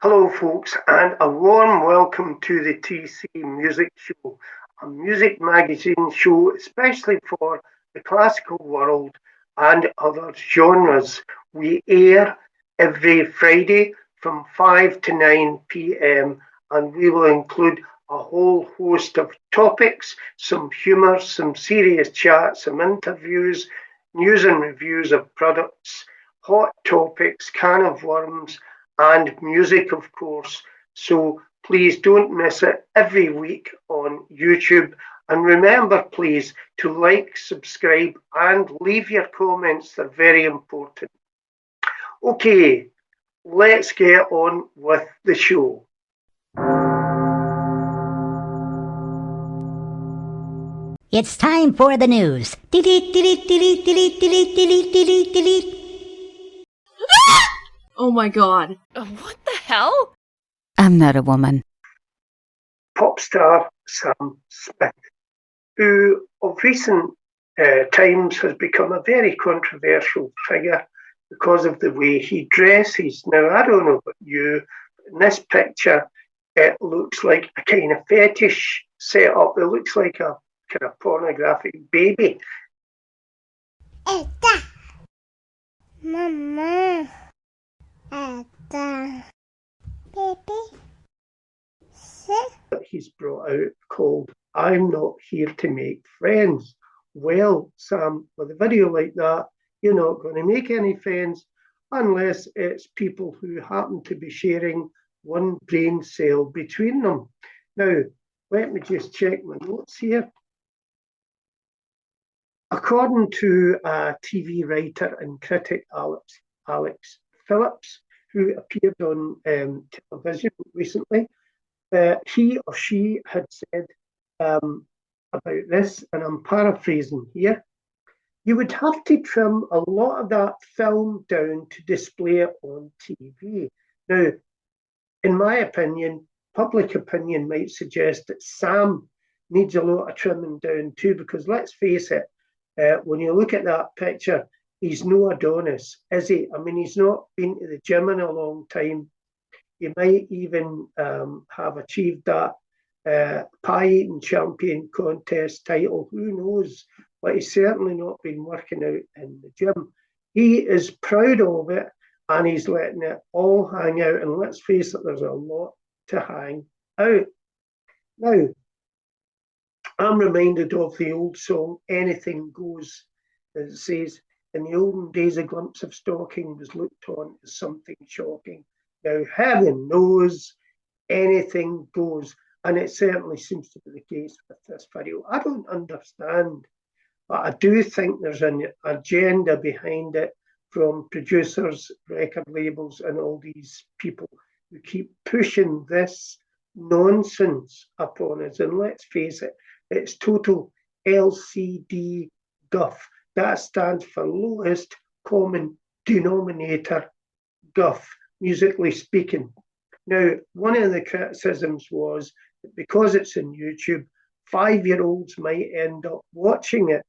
Hello, folks, and a warm welcome to the TC Music Show, a music magazine show especially for the classical world and other genres. We air every Friday from 5 to 9 pm, and we will include a whole host of topics, some humour, some serious chat, some interviews, news and reviews of products, hot topics, can of worms and music, of course. So please don't miss it every week on YouTube. And remember, please, to like, subscribe, and leave your comments. They're very important. Okay, let's get on with the show. It's time for the news. Delete, delete, delete, delete, delete, delete, delete, delete. Oh my god. What the hell? I'm not a woman. Pop star Sam Smith, who of recent times has become a very controversial figure because of the way he dresses. Now, I don't know about you, but in this picture, it looks like a kind of fetish setup. It looks like a kind of pornographic baby. Eta. Mama. Eta. Baby. That he's brought out called I'm Not Here to Make Friends. Well, Sam, with a video like that, you're not going to make any friends unless it's people who happen to be sharing one brain cell between them. Now, let me just check my notes here. According to a TV writer and critic, Alex Phillips, who appeared on television recently, he or she had said about this, and I'm paraphrasing here, you would have to trim a lot of that film down to display it on TV. Now, in my opinion, public opinion might suggest that Sam needs a lot of trimming down too, because let's face it, when you look at that picture, he's no Adonis, is he? I mean, he's not been to the gym in a long time. He might even have achieved that pie eating champion contest title. Who knows? But he's certainly not been working out in the gym. He is proud of it and he's letting it all hang out. And let's face it, there's a lot to hang out. Now, I'm reminded of the old song, Anything Goes. It says, in the olden days, a glimpse of stalking was looked on as something shocking. Now, heaven knows anything goes, and it certainly seems to be the case with this video. I don't understand, but I do think there's an agenda behind it from producers, record labels, and all these people who keep pushing this nonsense upon us. And let's face it, it's total LCD guff. That stands for lowest common denominator guff, musically speaking. Now, one of the criticisms was that because it's in YouTube, 5-year-olds might end up watching it.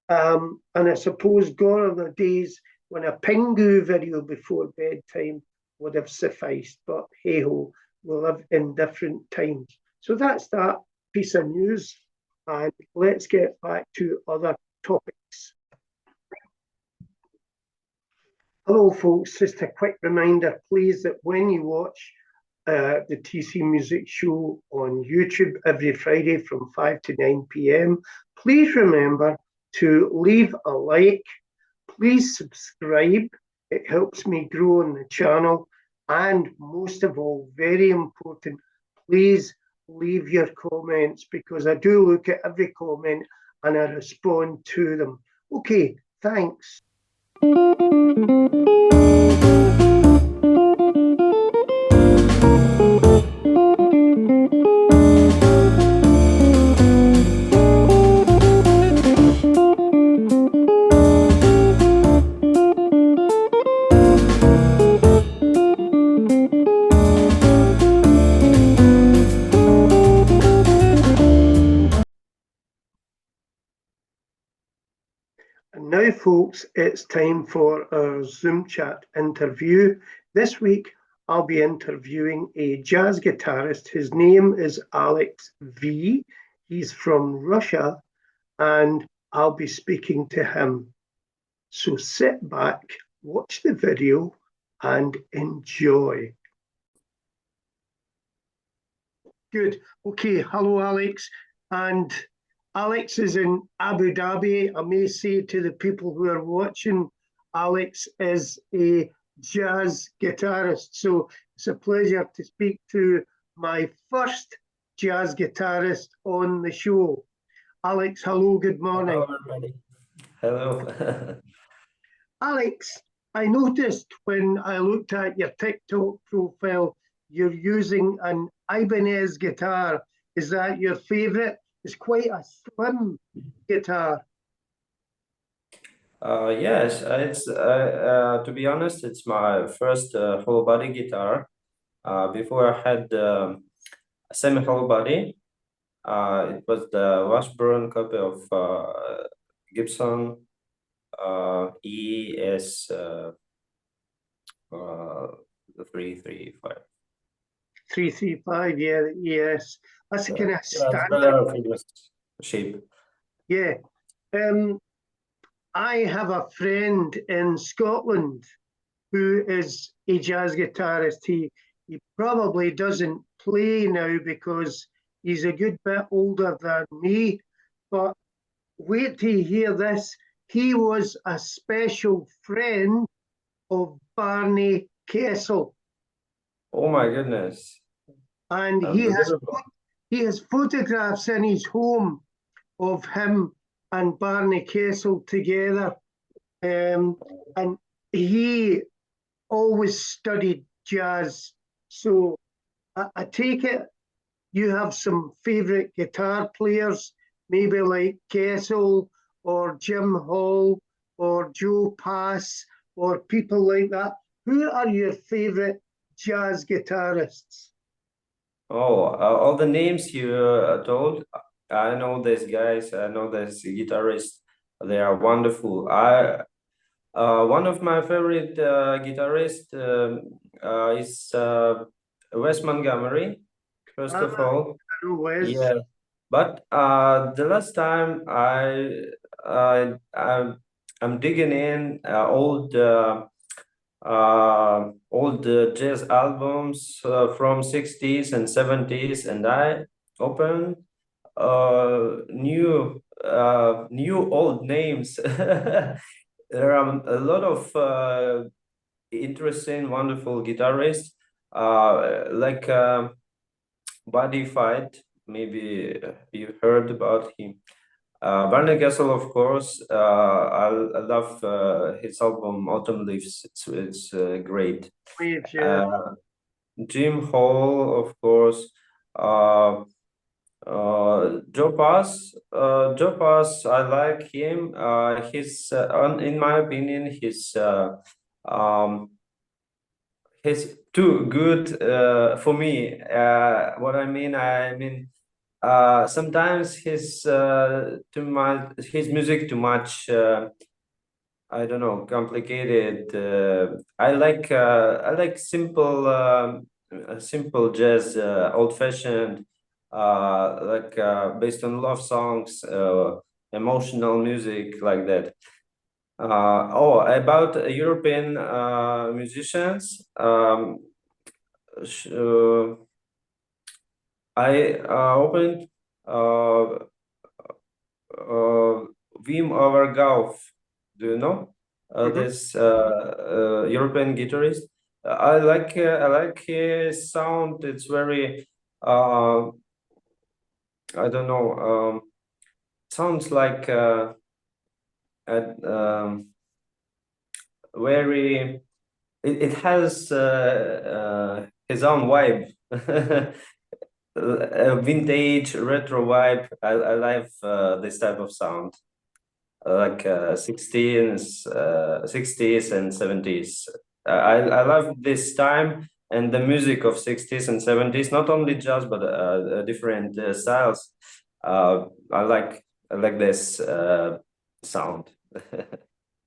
And I suppose gone are the days when a Pingu video before bedtime would have sufficed. But hey ho, we live in different times. So that's that piece of news. And let's get back to other topics. Hello, folks. Just a quick reminder, please, that when you watch the TC Music Show on YouTube every Friday from 5 to 9 p.m., please remember to leave a like. Please subscribe. It helps me grow on the channel. And most of all, very important, please leave your comments, because I do look at every comment and I respond to them. Okay, thanks. And now, folks, it's time for our Zoom chat interview. This week, I'll be interviewing a jazz guitarist. His name is Alex V. He's from Russia, and I'll be speaking to him. So sit back, watch the video, and enjoy. Good. Okay. Hello, Alex. And Alex is in Abu Dhabi. I may say to the people who are watching, Alex is a jazz guitarist. So it's a pleasure to speak to my first jazz guitarist on the show. Alex, hello, good morning. Hello, everybody. Hello. Alex, I noticed when I looked at your TikTok profile, you're using an Ibanez guitar. Is that your favorite? It's quite a slim guitar. Yes, it's to be honest, it's my first whole body guitar. Before I had a semi whole body. It was the Washburn copy of Gibson ES 335. 335, yeah, yes. That's a kind of Yeah, it's standard. better famous shape. Yeah. I have a friend in Scotland who is a jazz guitarist. He probably doesn't play now because he's a good bit older than me. But wait till you hear this. He was a special friend of Barney Kessel. Oh my goodness. And Unbelievable. he has photographs in his home of him and Barney Kessel together. And he always studied jazz. So I take it you have some favorite guitar players, maybe like Kessel or Jim Hall or Joe Pass or people like that. Who are your favorite jazz guitarists? Oh, all the names you told, I know these guys, I know this guitarist. They are wonderful. One of my favorite guitarists is Wes Montgomery, first of all. Hello, Wes. Yeah, but the last time I'm digging in old jazz albums from 60s and 70s, and I opened new old names. There are a lot of interesting, wonderful guitarists, like Buddy Fight. Maybe you heard about him. Barney Kessel, of course. I love his album Autumn Leaves. It's great. Waves, yeah. Jim Hall, of course. Joe Pass. Joe Pass, I like him. In my opinion, he's too good for me. What I mean, sometimes his music too much. I don't know, complicated. I like simple jazz, old-fashioned, like based on love songs, emotional music like that. About European musicians, I opened Wim Overgauf. Do you know this European guitarist? I like his sound. It's very I don't know. Sounds like very. It has his own vibe. A vintage retro vibe. I love this type of sound, like 60s and 70s. I love this time and the music of 60s and 70s, not only jazz but different styles. I like this sound.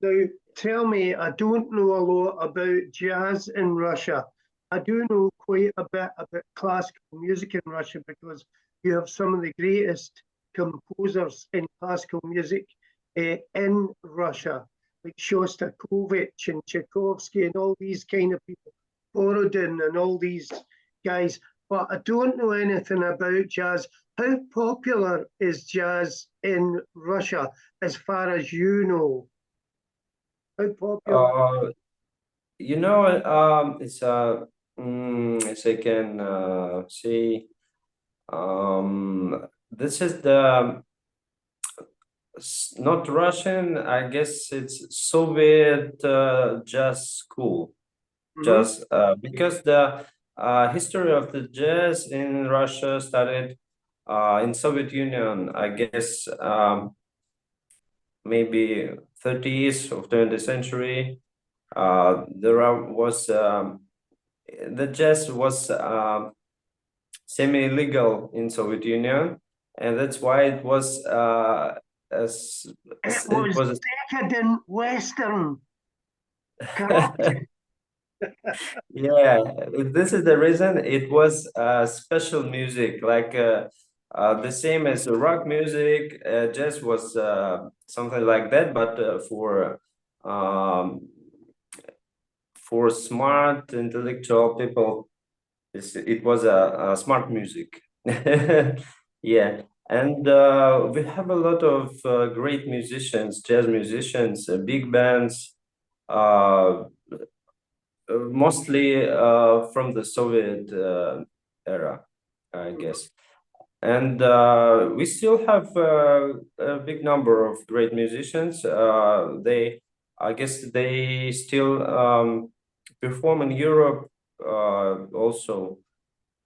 Now, tell me, I don't know a lot about jazz in Russia. I do know quite a bit about classical music in Russia because you have some of the greatest composers in classical music in Russia, like Shostakovich and Tchaikovsky and all these kind of people, Borodin and all these guys. But I don't know anything about jazz. How popular is jazz in Russia, as far as you know? How popular? You know, it's as I can see, this is the not Russian. I guess it's Soviet jazz school. Jazz, because the history of the jazz in Russia started in Soviet Union. I guess maybe 30s of 20th century. Was the jazz was semi-illegal in Soviet Union, and that's why it was It was decadent Western corruption. yeah, this is the reason it was special music, like the same as rock music. Jazz was something like that, but for smart intellectual people, it was a smart music. Yeah, and we have a lot of great musicians, jazz musicians, big bands, mostly from the Soviet era, I guess. And we still have a big number of great musicians. I guess they still perform in Europe also.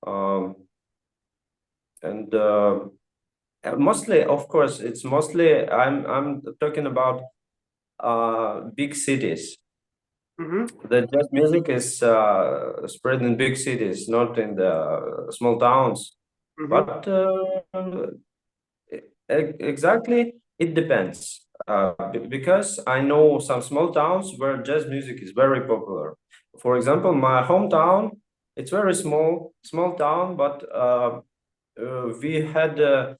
Um, and mostly, of course, it's mostly I'm talking about big cities. The jazz music is spread in big cities, not in the small towns. But exactly, it depends. Because I know some small towns where jazz music is very popular. For example, my hometown, it's very small town, but we had a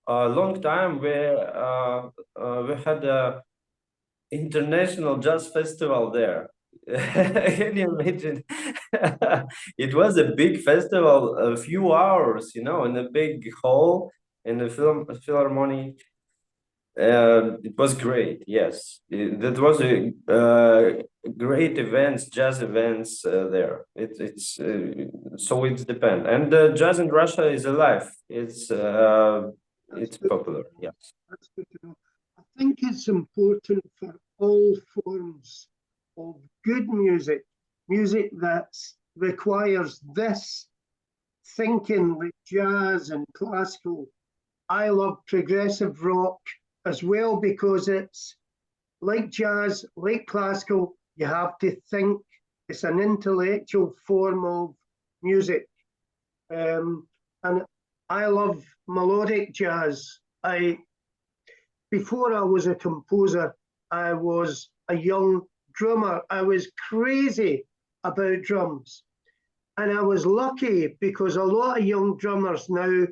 long time where we had a international jazz festival there. Can you imagine? It was a big festival, a few hours, you know, in a big hall in the Philharmonic. It was great. Yes, that was a great events, jazz events there. So it's depend. And jazz in Russia is alive. It's Good. popular. Yes. That's good to know. I think it's important for all forms of good music, music that requires this thinking, like jazz and classical. I love progressive rock as well because it's like jazz, like classical, you have to think. It's an intellectual form of music. And I love melodic jazz. Before I was a composer, I was a young drummer. I was crazy about drums. And I was lucky because a lot of young drummers now,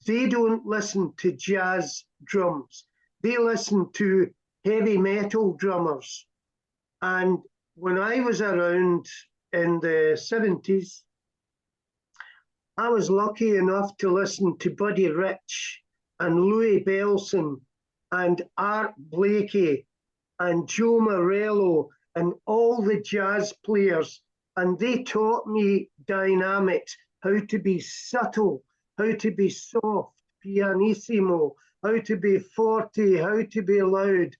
they don't listen to jazz drums. They listen to heavy metal drummers. And when I was around in the 70s, I was lucky enough to listen to Buddy Rich and Louis Bellson and Art Blakey and Joe Morello and all the jazz players. And they taught me dynamics, how to be subtle, how to be soft, pianissimo, how to be forte, how to be loud,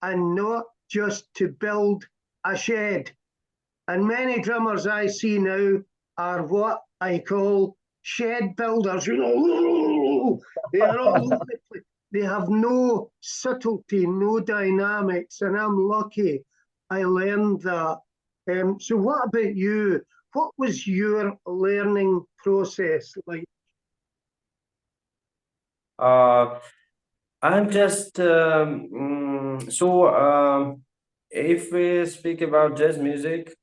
and not just to build a shed. And many drummers I see now are what I call shed builders. You know, they are all over the place. They have no subtlety, no dynamics, and I'm lucky I learned that. So, what about you? What was your learning process like? I'm just if we speak about jazz music,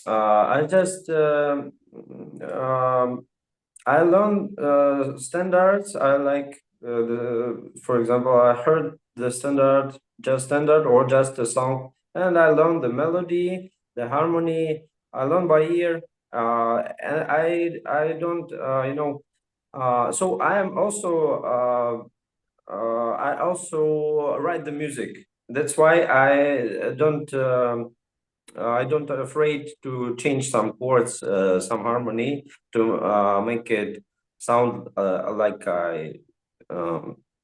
I just I learn standards. I like for example, I heard the standard, just standard or just a song, and I learned the melody, the harmony. I learn by ear, and I don't so I am also I also write the music. That's why I don't afraid to change some chords, some harmony to make it sound like I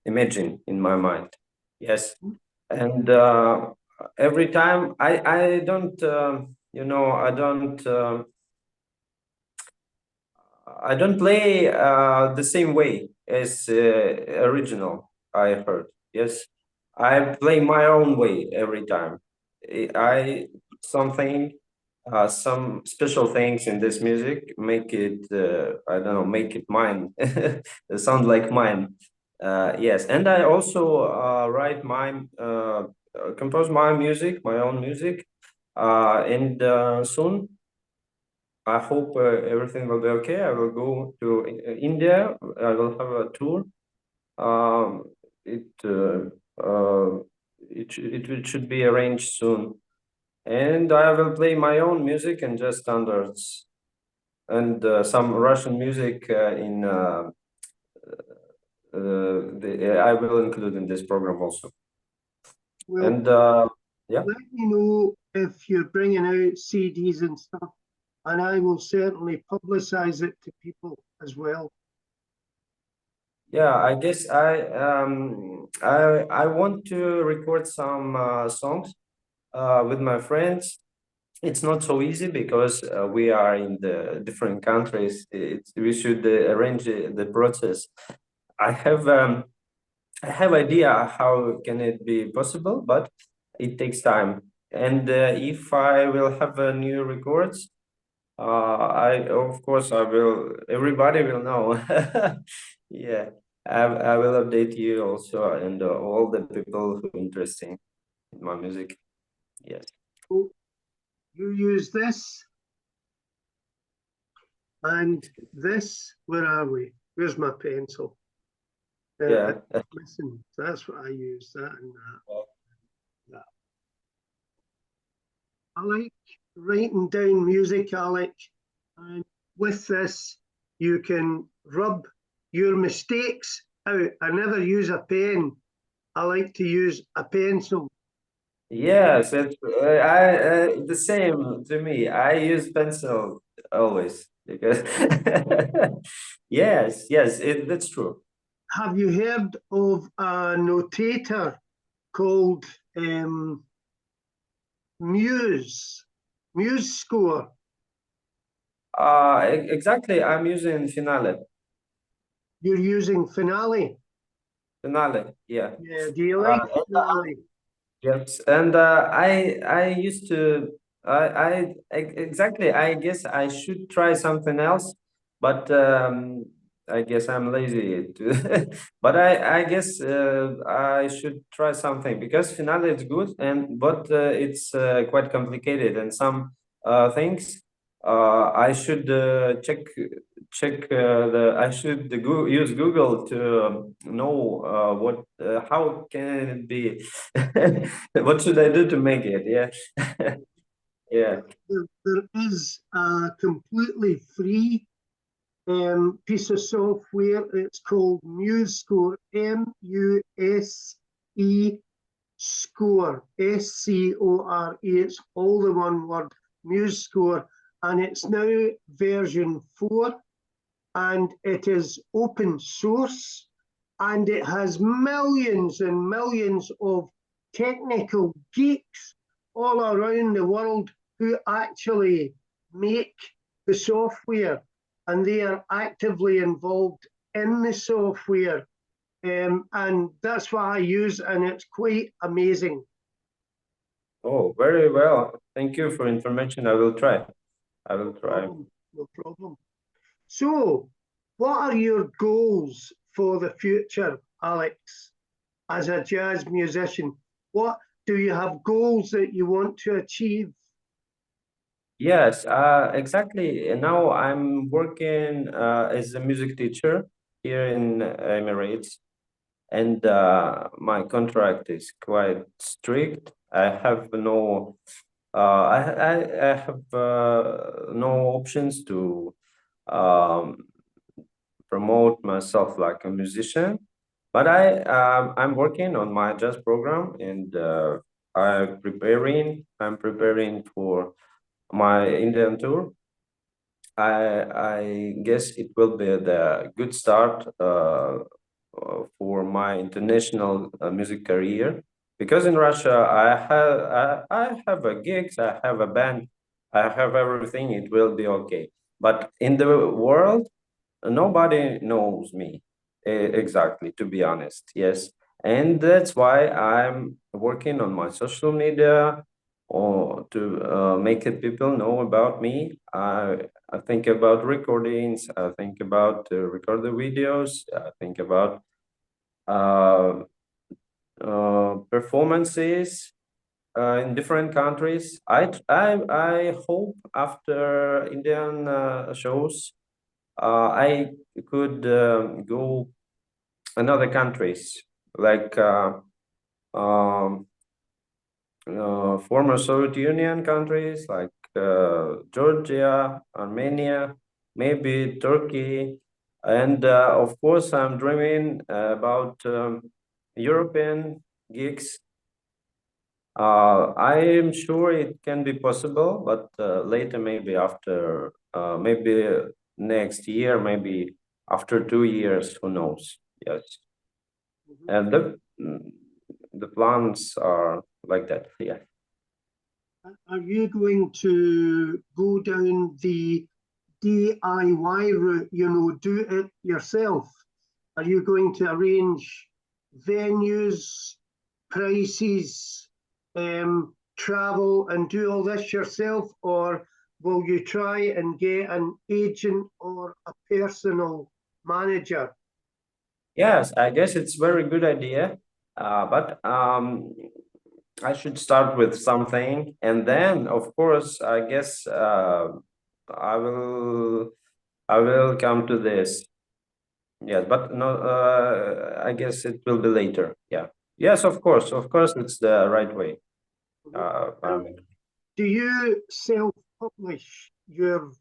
imagine in my mind. Yes, and every time I don't I don't play the same way as original. I heard. Yes, I play my own way every time. I something some special things in this music make it I don't know, make it mine. Sound like mine. Yes, and I also write my compose my music, my own music, and soon I hope everything will be okay. I will go to India. I will have a tour. Um, it it should be arranged soon, and I will play my own music and just standards and some Russian music I will include in this program also. Well, And yeah. let me know if you're bringing out CDs and stuff, and I will certainly publicize it to people as well. Yeah, I guess I want to record some songs with my friends. It's not so easy because we are in the different countries. We should arrange the process. I have I have idea how can it be possible, but it takes time. And if I will have a new records, I of course I will. Everybody will know. Yeah, I will update you also and all the people who interesting in my music. Yes. So you use this and this. Where are we? Where's my pencil? Yeah. Listen, that's what I use, that and that. I like writing down music, Alec, and with this, you can rub your mistakes out. I never use a pen. I like to use a pencil. Yes, the same to me. I use pencil always because yes, that's true. Have you heard of a notator called Muse? Muse Score. Exactly. I'm using Finale. You're using Finale. Finale, yeah. Yeah, do you like And, Finale? yes, and I used to exactly. I guess I should try something else, but I guess I'm lazy to. But I guess I should try something because Finale is good, and but it's quite complicated and some things I should check the I should use Google to know what how can it be. What should I do to make it? Yeah. Yeah. There is a completely free piece of software. It's called Muse Score, MUSE Score, SCORE. It's all the one word, Muse Score, and it's now version 4, and it is open source, and it has millions and millions of technical geeks all around the world who actually make the software, and they are actively involved in the software. And that's what I use, and it's quite amazing. Oh, very well. Thank you for information. I will try. I will try. No problem. So, what are your goals for the future, Alex, as a jazz musician? What do you have goals that you want to achieve? Yes, exactly. And now I'm working as a music teacher here in Emirates, and my contract is quite strict. I have no, I have no options to um, promote myself like a musician. But I'm working on my jazz program, and I'm preparing for my Indian tour. I guess it will be the good start for my international music career, because in Russia I have a gigs, I have a band, I have everything. It will be okay. But in the world, nobody knows me exactly, to be honest. Yes, and that's why I'm working on my social media, or to make it people know about me. I think about recordings. I think about record the videos. I think about uh, performances in different countries. I hope after Indian shows, I could go another countries, like um, former Soviet Union countries like Georgia, Armenia, maybe Turkey, and of course I'm dreaming about European gigs. I am sure it can be possible, but later, maybe after, maybe next year, maybe after 2 years, who knows? Yes, and the plans are like that. Yeah. Are you going to go down the DIY route, do it yourself? Are you going to arrange venues, prices, travel, and do all this yourself? Or will you try and get an agent or a personal manager? Yes, I guess it's very good idea. But I should start with something, and then, of course, I guess I will I will come to this. Yes, but no, I guess it will be later. Yeah. Yes, of course, it's the right way. And do you self-publish your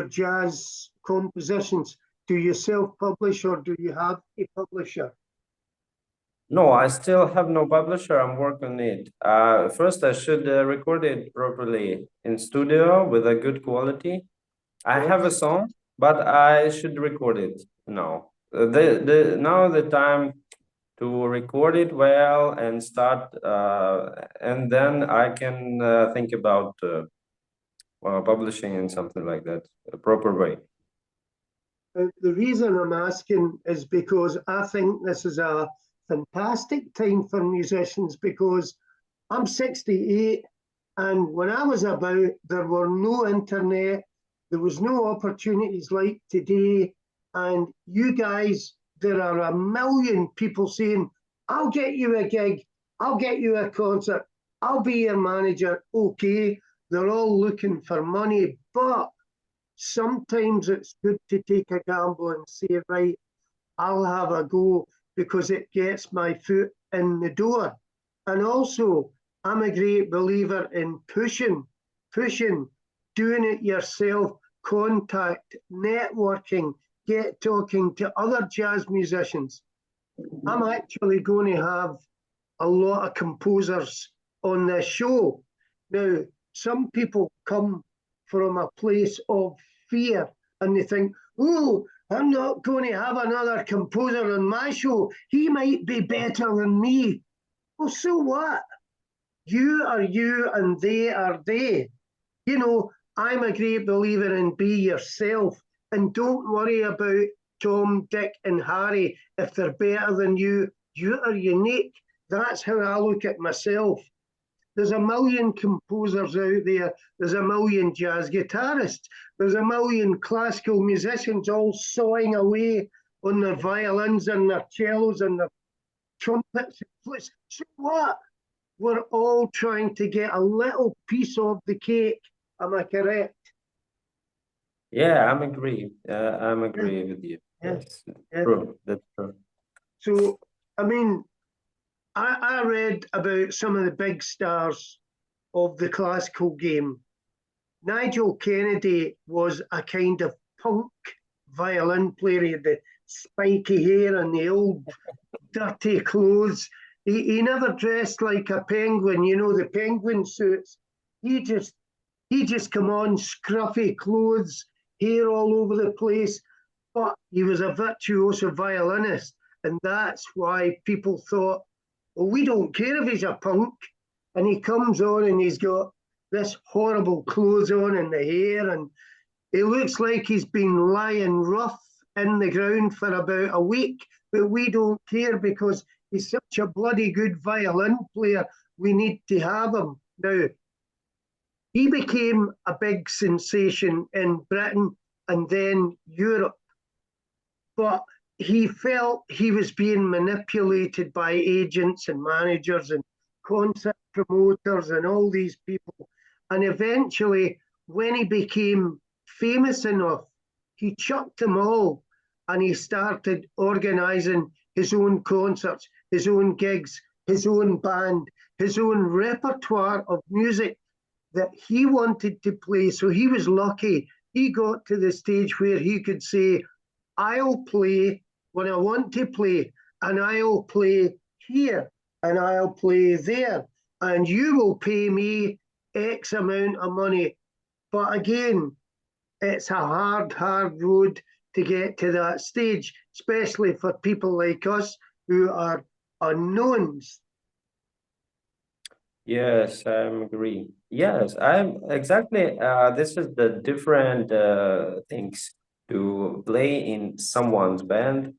jazz compositions? Do you self-publish or do you have a publisher? No, I still have no publisher. I'm working on it. First, I should record it properly in studio with a good quality. I have a song, but I should record it now. Now the time to record it well and start, and then I can think about publishing in something like that, a proper way. The reason I'm asking is because I think this is a fantastic time for musicians, because I'm 68, and when I was about, there were no internet, there was no opportunities like today, and you guys, there are a million people saying, I'll get you a gig, I'll get you a concert, I'll be your manager. Okay, they're all looking for money, but sometimes it's good to take a gamble and say, right, I'll have a go, because it gets my foot in the door. And also, I'm a great believer in pushing, doing it yourself, contact, networking, get talking to other jazz musicians. I'm actually going to have a lot of composers on this show. Now, some people come from a place of fear and they think, oh, I'm not going to have another composer on my show. He might be better than me. Well, so what? You are you and they are they. I'm a great believer in be yourself and don't worry about Tom, Dick, and Harry. If they're better than you are unique. That's how I look at myself. There's a million composers out there. There's a million jazz guitarists. There's a million classical musicians all sawing away on their violins and their cellos and their trumpets and flutes. So what? we're all trying to get a little piece of the cake. Am I correct? Yeah, I'm agree with you. Yeah. Yes, Yeah. true. That's true. So, I mean, I read about some of the big stars of the classical game. Nigel Kennedy was a kind of punk violin player. He had the spiky hair and the old dirty clothes. He never dressed like a penguin, you know, the penguin suits. He just come on scruffy clothes, hair all over the place. But he was a virtuoso violinist, and that's why people thought, well, we don't care if he's a punk. And he comes on and he's got this horrible clothes on and the hair, and he looks like he's been lying rough in the ground for about a week. But we don't care because he's such a bloody good violin player. We need to have him. Now, he became a big sensation in Britain and then Europe, but he felt he was being manipulated by agents and managers and concert promoters and all these people. And eventually, when he became famous enough, he chucked them all and he started organizing his own concerts, his own gigs, his own band, his own repertoire of music that he wanted to play. So he was lucky. He got to the stage where he could say, I'll play when I want to play, and I'll play here, and I'll play there, and you will pay me X amount of money. But again, it's a hard road to get to that stage, especially for people like us who are unknowns. Yes, I'm agree. Yes, I'm exactly. This is the different things to play in someone's band,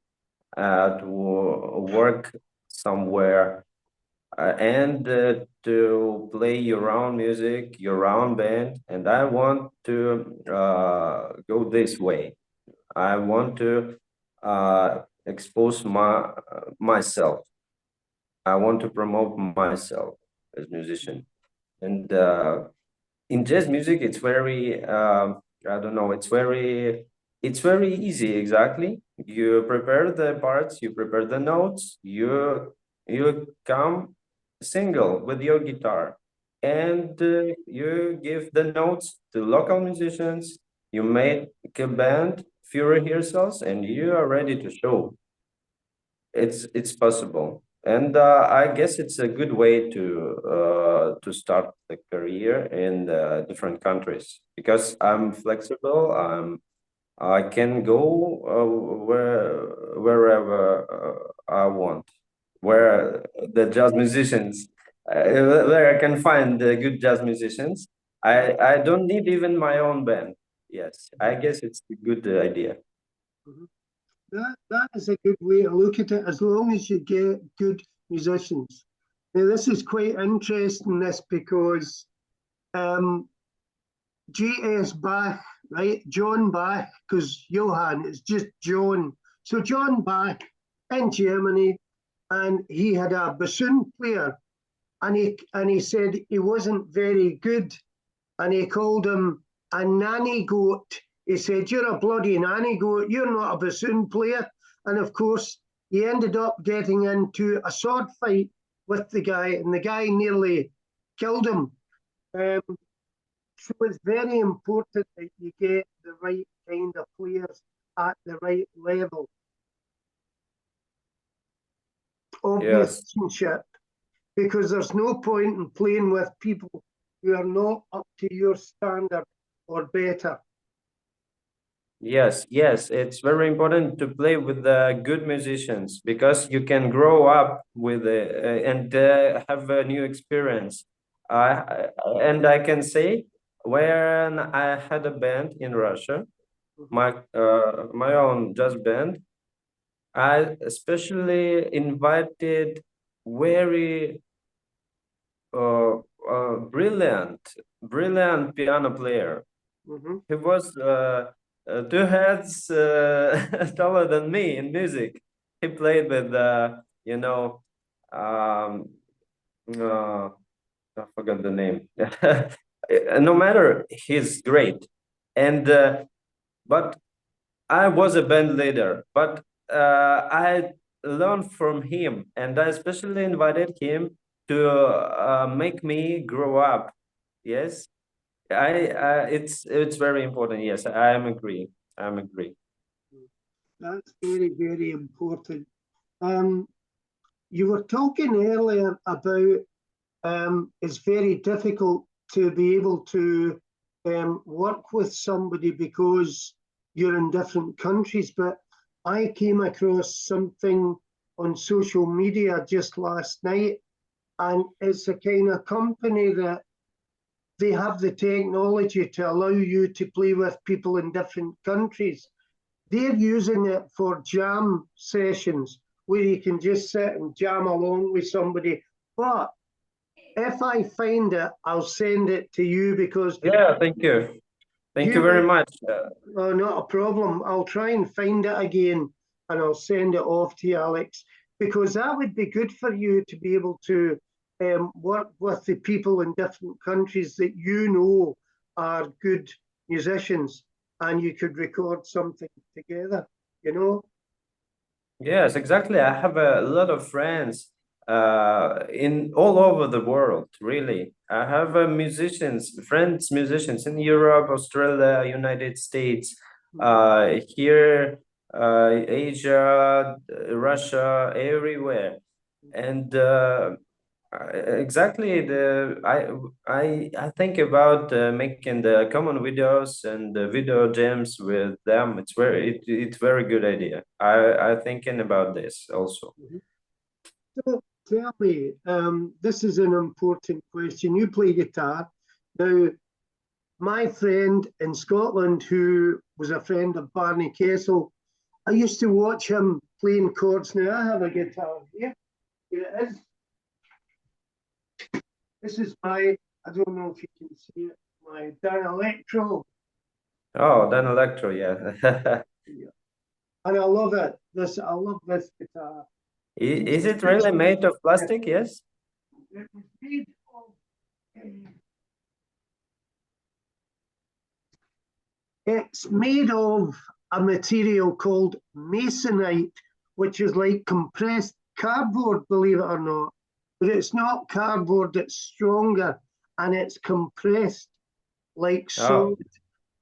to work somewhere, and to play your own music, your own band. And I want to go this way. I want to expose myself. I want to promote myself as musician. And in jazz music, it's very I don't know, it's very easy. Exactly, you prepare the parts, you prepare the notes, you come single with your guitar, and you give the notes to local musicians. You make a band, few rehearsals, and you are ready to show. It's possible, and I guess it's a good way to start the career in different countries, because I'm flexible. I can go wherever I want, where the jazz musicians, where I can find the good jazz musicians. I don't need even my own band. Yes, I guess it's a good idea. Mhm. That is a good way to look at it, as long as you get good musicians. Now, this is quite interesting, this, because J.S. Bach, right? John Bach, because Johann is just John. So John Bach in Germany, and he had a bassoon player, and he said he wasn't very good, and he called him a nanny goat. He said, "You're a bloody nanny goat. You're not a bassoon player." And of course, he ended up getting into a sword fight with the guy, and the guy nearly killed him. Um, so it's very important that you get the right kind of players at the right level of Yes. musicianship, because there's no point in playing with people who are not up to your standard or better. Yes, it's very important to play with good musicians, because you can grow up with and have a new experience. And I can say, when I had a band in Russia, my own jazz band, I especially invited very uh, brilliant piano player. Mhm. He was two heads taller than me in music. He played with, um, I forgot the name. No matter, he's great. And but I was a band leader, but I learned from him, and I especially invited him to make me grow up. Yes, it's very important. Yes, I am agree. I'm agree. That's very, very important. You were talking earlier about it's very difficult to be able to work with somebody because you're in different countries. But I came across something on social media just last night, and it's a kind of company that they have the technology to allow you to play with people in different countries. They're using it for jam sessions where you can just sit and jam along with somebody. But if I find it, I'll send it to you because Yeah, thank you. Thank you you very much. oh, not a problem. I'll try and find it again and I'll send it off to you, Alex, because that would be good for you to be able to work with the people in different countries that you know are good musicians and you could record something together, you know? Yes, exactly. I have a lot of friends in all over the world, really. I have musicians in Europe, Australia, United States, here, Asia, Russia, everywhere. And exactly, I think about making the common videos and the video jams with them. It's very good idea. I thinking about this also. So tell me, this is an important question. You play guitar. Now, my friend in Scotland, who was a friend of Barney Kessel, I used to watch him playing chords. Now, I have a guitar here. Here it is. This is my, I don't know if you can see it, my Dan Electro. Oh, Dan Electro, yeah. And I love it. I love this guitar. Is it really made of plastic? Yes. It was made of, it's made of a material called masonite, which is like compressed cardboard, believe it or not. But it's not cardboard, it's stronger and it's compressed like Oh, so.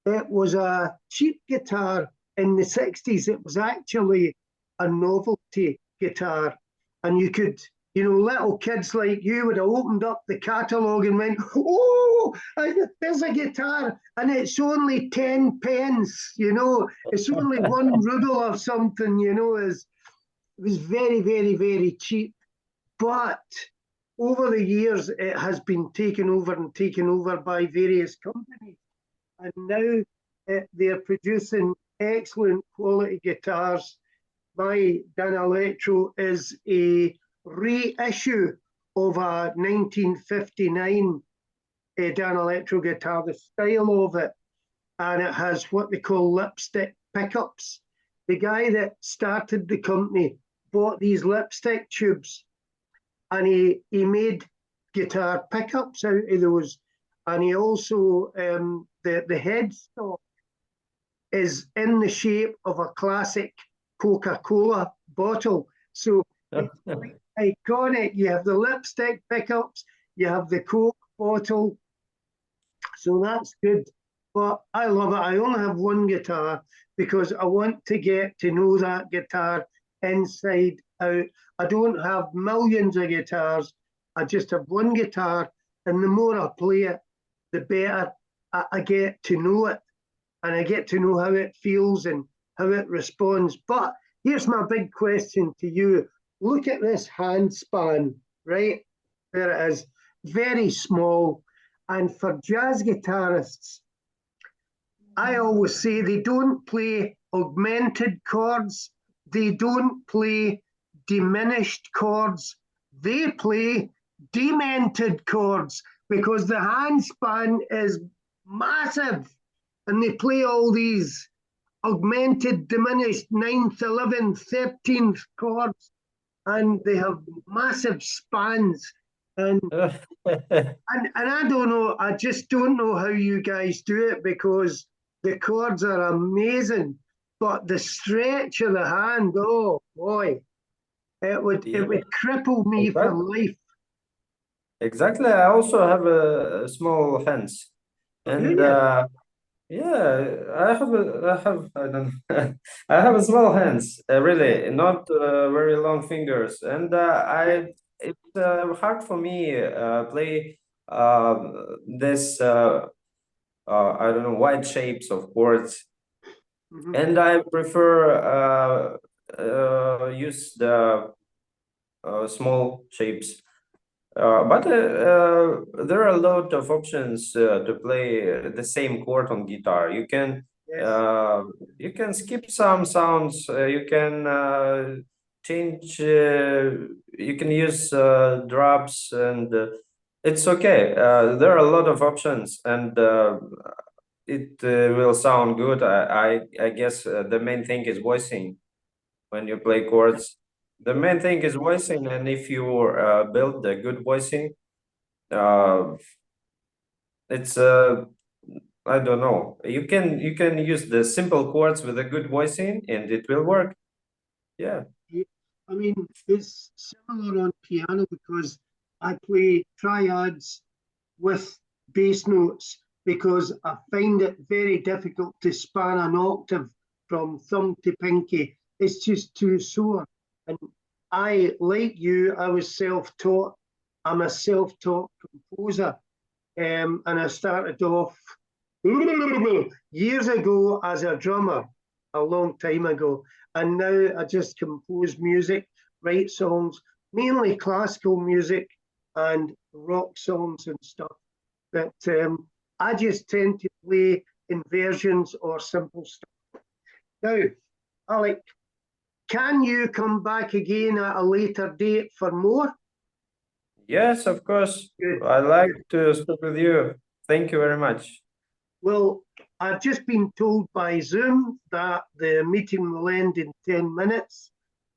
It was a cheap guitar in the 60s. It was actually a novelty guitar. And you could, little kids like you would have opened up the catalogue and went, oh, there's a guitar. And it's only 10 pence, it's only 1 ruble or something, it was very, very, very cheap. But over the years, it has been taken over and taken over by various companies. And now they're producing excellent quality guitars. My Dan Electro is a reissue of a 1959 Dan Electro guitar, the style of it, and it has what they call lipstick pickups. The guy that started the company bought these lipstick tubes and he made guitar pickups out of those. And he also, the headstock is in the shape of a classic Coca-Cola bottle. So it's quite iconic. You have the lipstick pickups, you have the Coke bottle. So that's good. But I love it. I only have one guitar because I want to get to know that guitar inside out. I don't have millions of guitars. I just have one guitar. And the more I play it, the better I get to know it. And I get to know how it feels and how it responds. But here's my big question to you. Look at this hand span, right? There it is, very small. And for jazz guitarists, I always say they don't play augmented chords, they don't play diminished chords, they play demented chords because the hand span is massive and they play all these augmented, diminished 9th, 11th, 13th chords and they have massive spans And I don't know, I just don't know how you guys do it because the chords are amazing, but the stretch of the hand, oh boy, it would cripple me for life. Exactly. I also have a small hands, and yeah, I don't I have a small hands, really, not very long fingers, and it's hard for me play this I don't know wide shapes of chords, Mhm. and I prefer use the small shapes. But there are a lot of options to play the same chord on guitar. Yes. Uh, you can skip some sounds. You can change. You can use drops, and it's okay. There are a lot of options, and it will sound good. I guess the main thing is voicing when you play chords. The main thing is voicing, and if you build a good voicing, uh, it's I don't know. You can use the simple chords with a good voicing, and it will work. Yeah. I mean, it's similar on piano because I play triads with bass notes because I find it very difficult to span an octave from thumb to pinky. It's just too sore. And I, like you, I was self-taught. I'm a self-taught composer. And I started off years ago as a drummer, a long time ago. And now I just compose music, write songs, mainly classical music and rock songs and stuff. But I just tend to play inversions or simple stuff. Now, Alec, can you come back again at a later date for more? Yes, of course. Good. I like to speak with you. Thank you very much. Well, I've just been told by Zoom that the meeting will end in 10 minutes.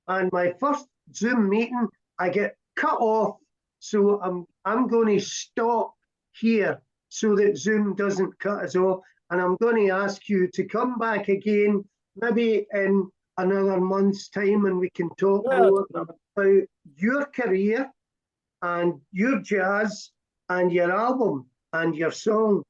And my first Zoom meeting, I get cut off. So I'm going to stop here so that Zoom doesn't cut us off. And I'm going to ask you to come back again, maybe in another month's time, and we can talk more about your career and your jazz and your album and your song.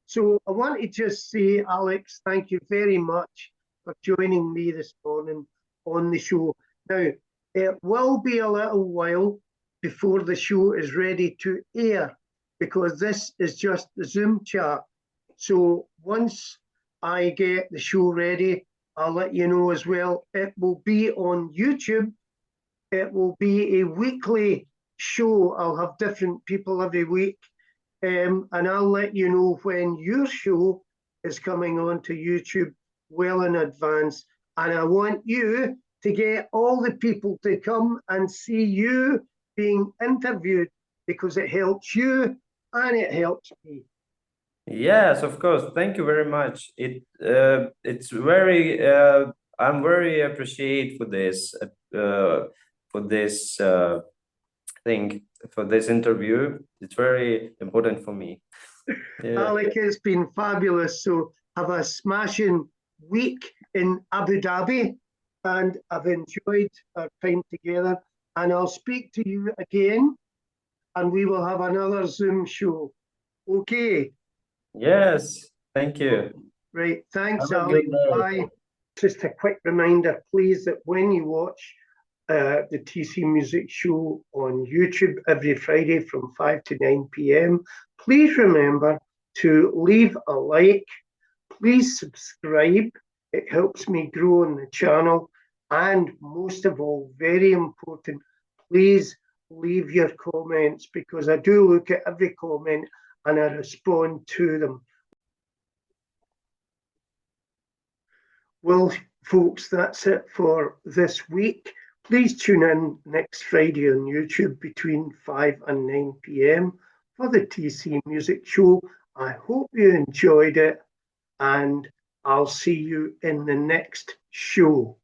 So I want to just say, Alex, thank you very much for joining me this morning on the show. Now, it will be a little while before the show is ready to air because this is just the Zoom chat. So once I get the show ready, I'll let you know as well. It will be on YouTube. It will be a weekly show. I'll have different people every week. And I'll let you know when your show is coming onto YouTube well in advance. And I want you to get all the people to come and see you being interviewed because it helps you and it helps me. Yes, of course. Thank you very much. It's very I'm very appreciate for this thing for this interview. It's very important for me. Yeah. Alec, it's been fabulous. So have a smashing week in Abu Dhabi, and I've enjoyed our time together. And I'll speak to you again, and we will have another Zoom show. Okay. Yes. Thank you. Right. Thanks, Have a Alec. good day. Bye. Just a quick reminder, please, that when you watch the TC Music Show on YouTube every Friday from 5 to 9 p.m., please remember to leave a like. Please subscribe. It helps me grow on the channel. And most of all, very important, please leave your comments because I do look at every comment and I respond to them. Well, folks, that's it for this week. Please tune in next Friday on YouTube between 5 and 9 p.m. for the TC Music Show. I hope you enjoyed it, and I'll see you in the next show.